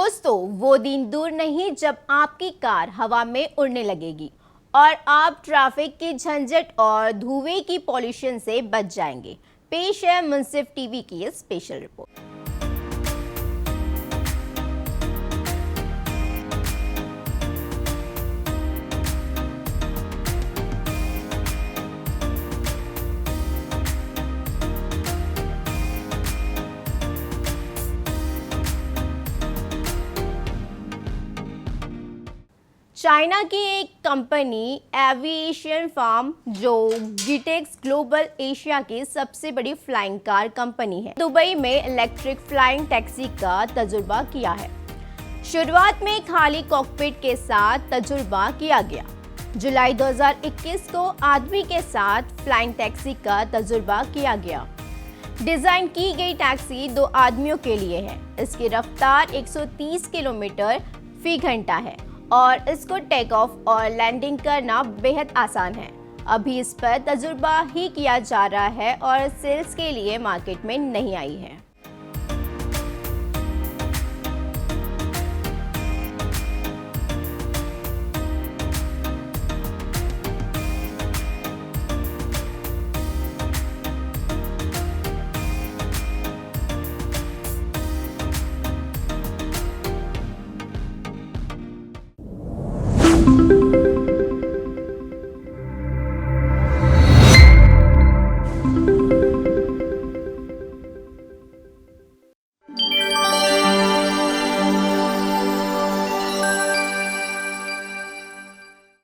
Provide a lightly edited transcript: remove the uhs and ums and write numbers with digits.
दोस्तों, वो दिन दूर नहीं जब आपकी कार हवा में उड़ने लगेगी और आप ट्रैफिक की झंझट और धुएं की पॉल्यूशन से बच जाएंगे। पेश है मुंसिफ टीवी की स्पेशल रिपोर्ट। चाइना की एक कंपनी एविएशन फार्म जो गिटेक्स ग्लोबल एशिया की सबसे बड़ी फ्लाइंग कार कंपनी है, दुबई में इलेक्ट्रिक फ्लाइंग टैक्सी का तजुर्बा किया है। शुरुआत में खाली कॉकपिट के साथ तजुर्बा किया गया। जुलाई 2021 को आदमी के साथ फ्लाइंग टैक्सी का तजुर्बा किया गया। डिजाइन की गई टैक्सी 2 आदमियों के लिए है। इसकी रफ्तार 130 किलोमीटर फी घंटा है और इसको टेक ऑफ और लैंडिंग करना बेहद आसान है। अभी इस पर तजुर्बा ही किया जा रहा है और सेल्स के लिए मार्केट में नहीं आई है।